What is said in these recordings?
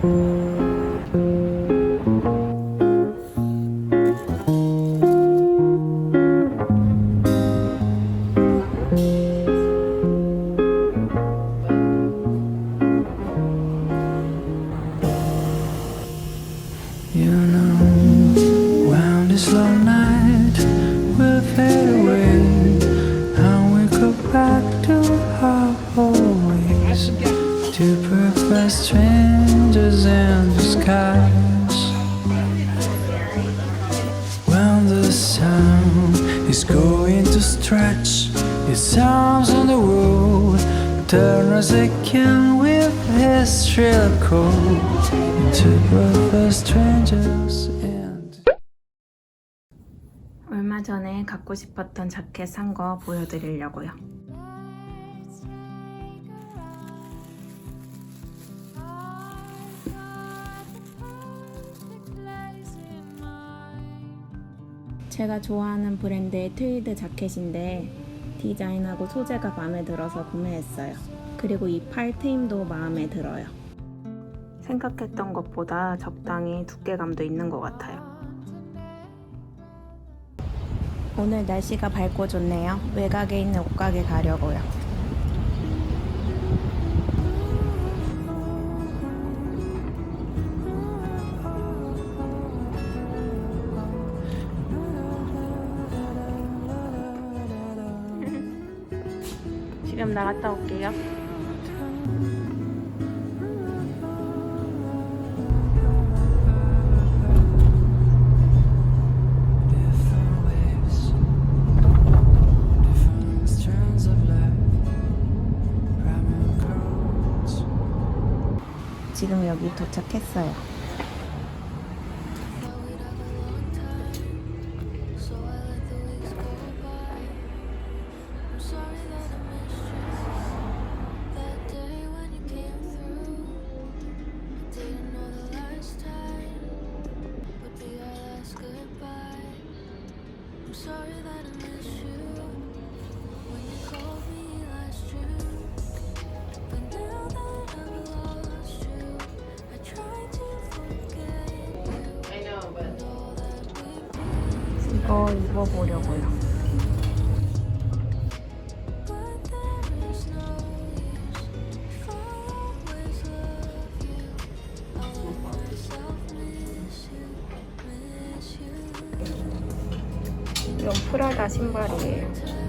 You know, when this long night will fade away, and we go back to our old ways, to prefer strangers in the skies. When the sun is going to stretch its arms on the road, turn us again with his shrill call into perfect strangers and 얼마 전에 갖고 싶었던 자켓 산 거 보여드리려고요. 제가 좋아하는 브랜드의 트위드 자켓인데 디자인하고 소재가 마음에 들어서 구매했어요. 그리고 이 팔 트임도 마음에 들어요. 생각했던 것보다 적당히 두께감도 있는 것 같아요. 오늘 날씨가 밝고 좋네요. 외곽에 있는 옷가게 가려고요. 지금 나갔다 올게요. 지금 여기 도착했어요. 이거 입어보려고요. 이건 프라다 신발이에요.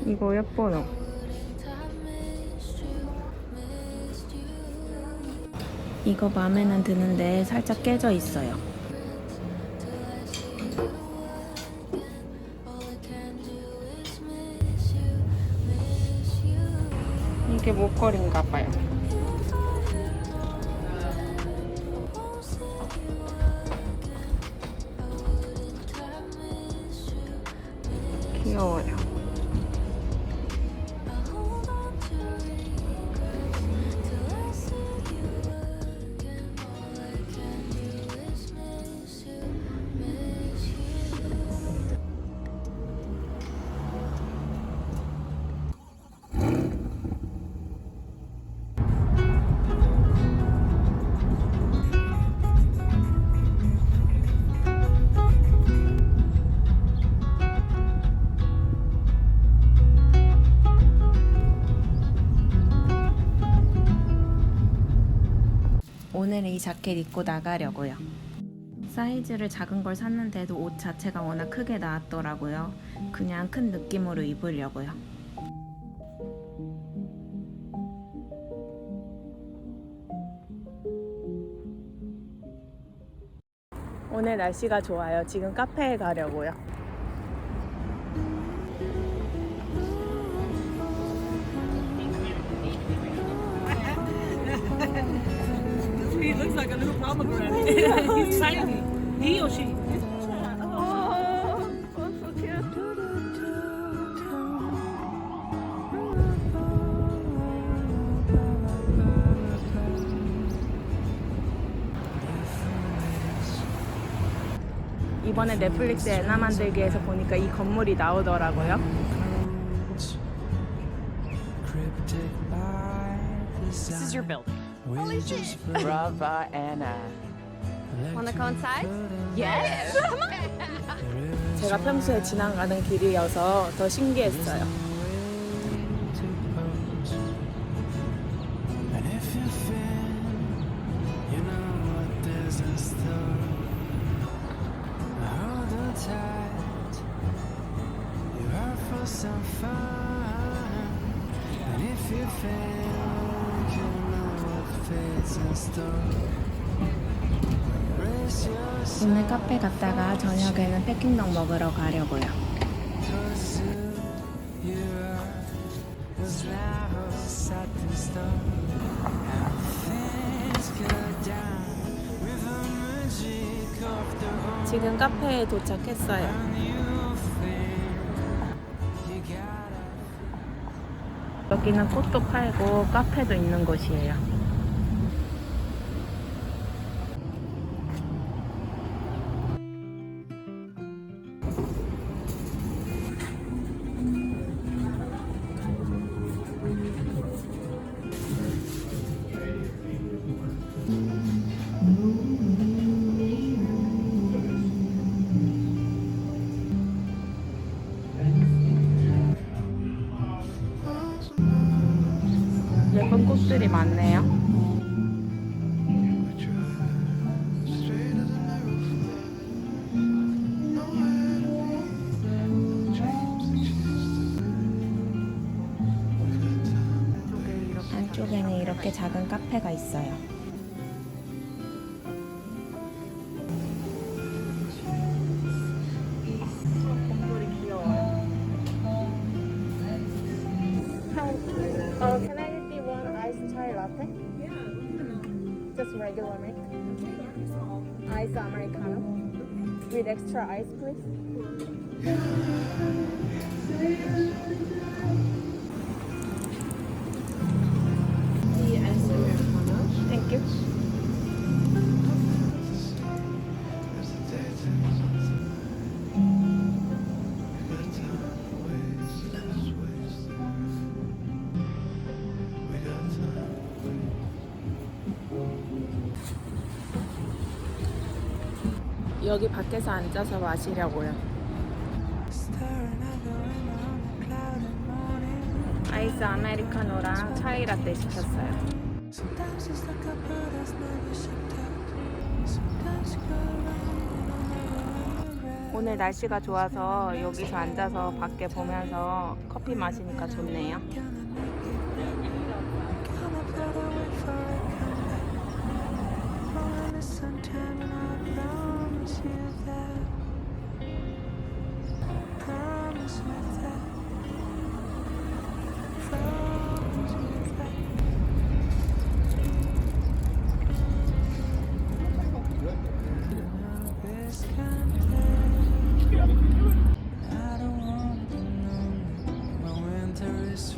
이거 예뻐요. 이거 마음에는 드는데 살짝 깨져 있어요. 이게 목걸이인가 봐요. 귀여워요. 오늘은 이 자켓 입고 나가려고요. 사이즈를 작은 걸 샀는데도 옷 자체가 워낙 크게 나왔더라고요. 그냥 큰 느낌으로 입으려고요. 오늘 날씨가 좋아요. 지금 카페에 가려고요. He looks like a little pomegranate. He's tiny. He or she? 이번에 넷플릭스 애나 만들기에서 보니까 이 건물이 나오더라고요. This is your building. Holy shit! Brava Anna. Wanna coincide? Yes. 제가 평소에 지나가는 길이어서 더 신기했어요. And if you feel, you know what there's in store. Hold on tight, you're out for some fun. And if you fail, you know what fate's in store. Brace yourself, 오늘 카페 갔다가 저녁에는 패킹덕 먹으러 가려고요. cause who you are is now set in stone. And things go down with the magic of the home. 지금 카페에 도착했어요. You feel you gotta 여기는 꽃도 팔고 카페도 있는 곳이에요. 예쁜 꽃들이 많네요. 안쪽에는 이렇게 작은 카페가 있어요. 건물이 귀여워요. Can I be one iced chai latte? Yeah. Just regular milk. Ice americano with extra ice, please. Thank you. 여기 밖에서 앉아서 마시려고요. 아이스 아메리카노랑 차이 라떼 시켰어요. Sometimes it's like a bird that's never shipped out. Sometimes you go around. 오늘 날씨가 좋아서 여기서 앉아서 밖에 보면서 커피 마시니까 좋네요.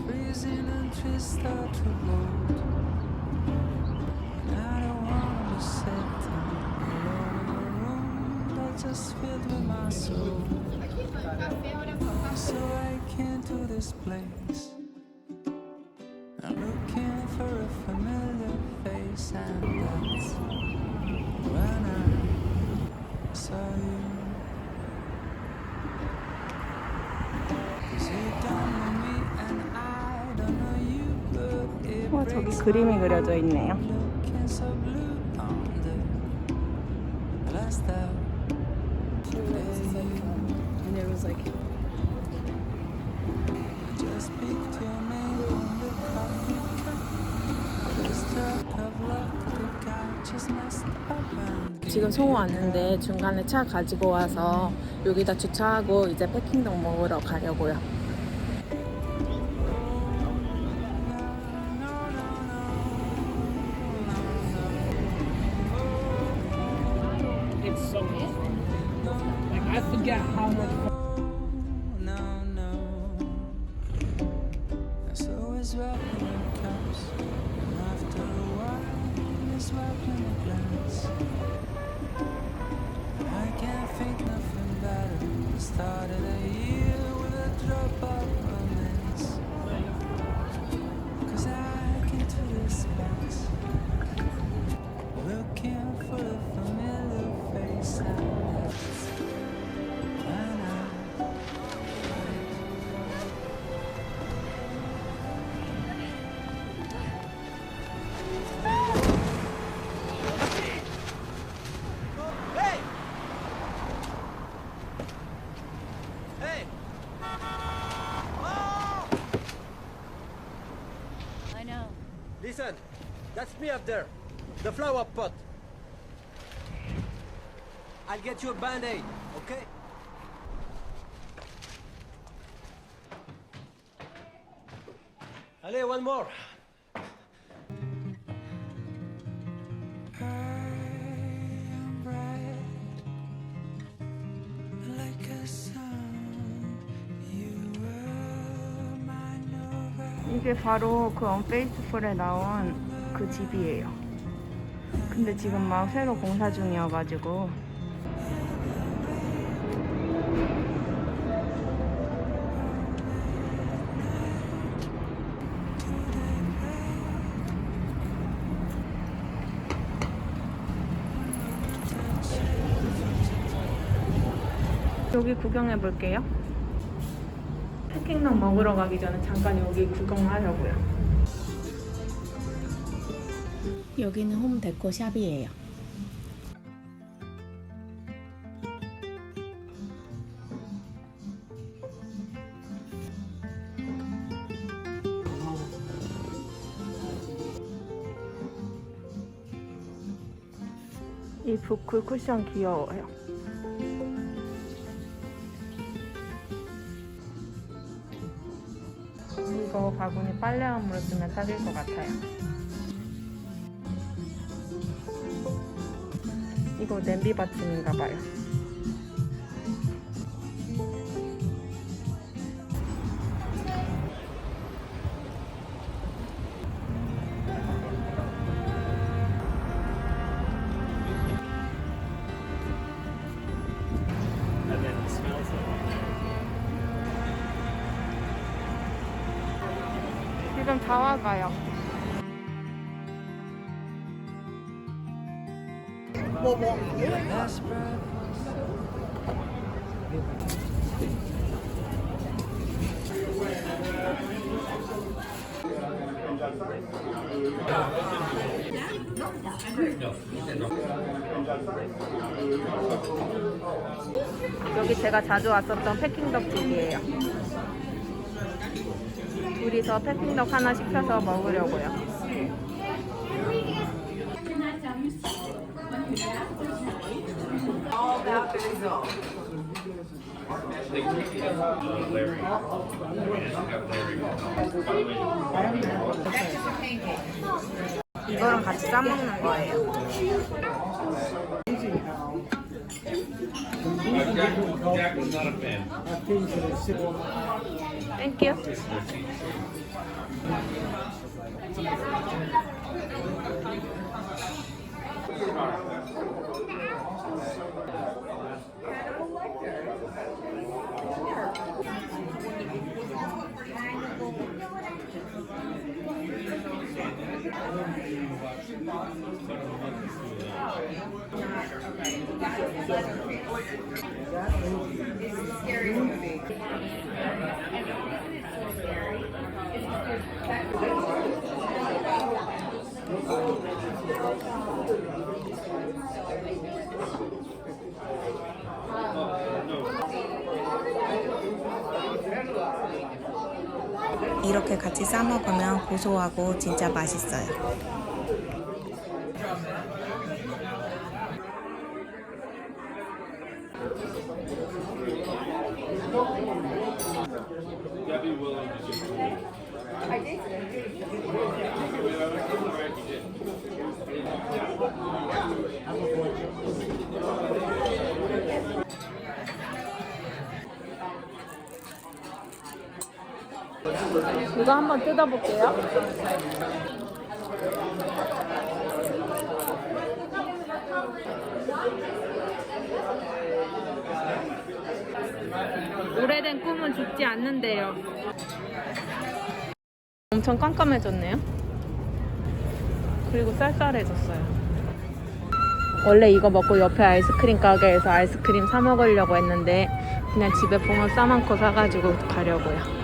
Freezing and trees start to mold. I don't wanna be sitting alone in a room that's just filled with my soul. So I came to this place. I'm looking for a familiar face, and that's when I saw you. 'Cause you don't know me and I don't know you, but it 와, 저기 그림이 그려져 있네요. looking so blue looks like. Just picked your name on the coffee cup. The stroke of luck, the couch is messed up and 지금 송호 왔는데 중간에 차 가지고 와서 여기다 주차하고 이제 패킹동 먹으러 가려고요. It's so like I forget how much. no, no. It's always wrapping in cups, and after a while, it's wrapping in glass. I can't think nothing better. The start of the year with a drop of romance. 'Cause I came to this place looking for a familiar face, and that's when I I know. Listen, that's me up there. The flower pot. I'll get you a band-aid, okay? Allez, one more. I am bright like a sun. You were my nova. 이게 바로 그 언페이스풀에 나온 그 집이에요. 근데 지금 막 새로 공사 중이어가지고 여기 구경해 볼게요. 패킹룸 먹으러 가기 전에 잠깐 여기 구경하려고요. 여기는 홈 데코 샵이에요. 이 부클 쿠션 귀여워요. 이거 바구니 빨래함으로 쓰면 딱일 것 같아요. 이거 냄비 받침인가봐요. 지금 다 와가요. Last breath. 여기 제가 자주 왔었던 패킹덕 집이에요. 둘이서 패킹덕 하나 시켜서 먹으려고요. 이거랑 같이 싸먹는 거예요. Jack was not a fan. 땡큐. 이렇게 같이 싸 먹으면 고소하고 진짜 맛있어요. 이거 한번 뜯어볼게요. 오래된 꿈은 죽지 않는데요. 엄청 깜깜해졌네요. 그리고 쌀쌀해졌어요. 원래 이거 먹고 옆에 아이스크림 가게에서 아이스크림 사 먹으려고 했는데 그냥 집에 붕어 싸만코 사가지고 가려고요.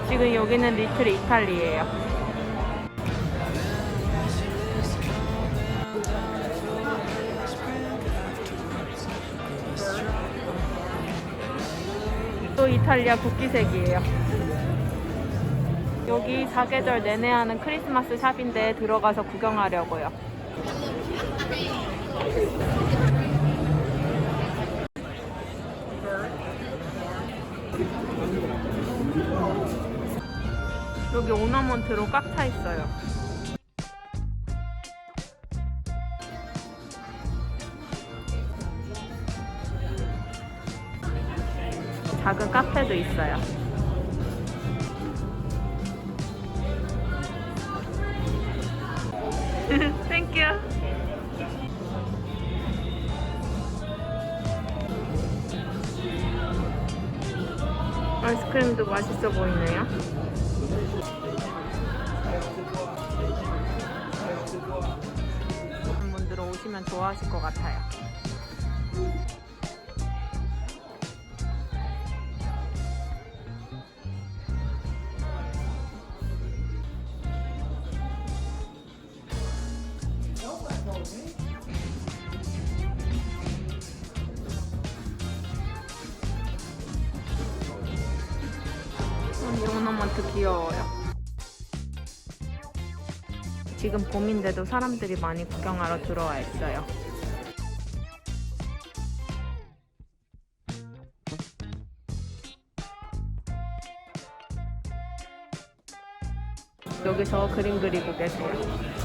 지금 여기는 리틀 이탈리예요. 또 이탈리아 국기색이에요. 여기 사계절 내내 하는 크리스마스 샵인데 들어가서 구경하려고요. 여기 오너먼트로 꽉 차 있어요. 작은 카페도 있어요. 땡큐. 아이스크림도 맛있어 보이네요. 분들 오시면 좋아하실 것 같아요. 이 오너먼트 귀여워요. 지금 봄인데도 사람들이 많이 구경하러 들어와 있어요. 여기서 그림 그리고 계세요.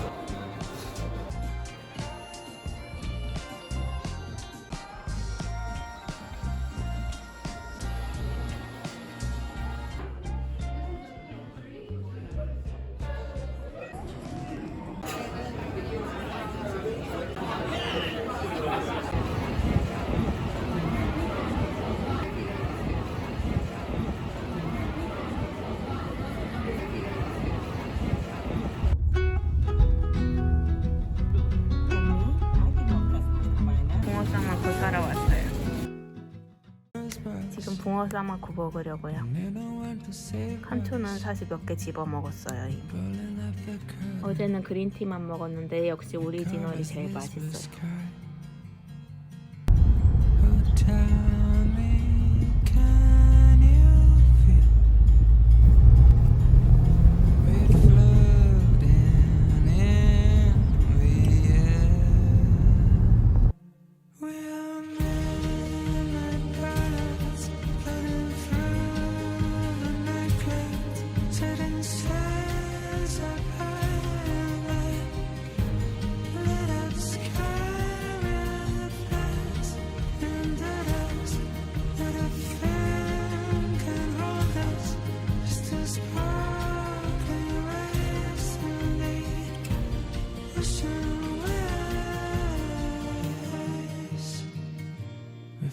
붕어쌈만코 사러 왔어요. 지금 붕어쌈만코 먹으려고요. 칸초는 사실 몇 개 집어 먹었어요. 이미. 어제는 그린티만 먹었는데 역시 오리지널이 제일 맛있어요.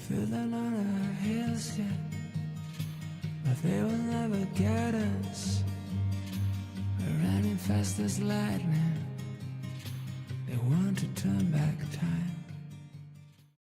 Feeling on our heels yet, but they will never get us. We're running fast as lightning. They want to turn back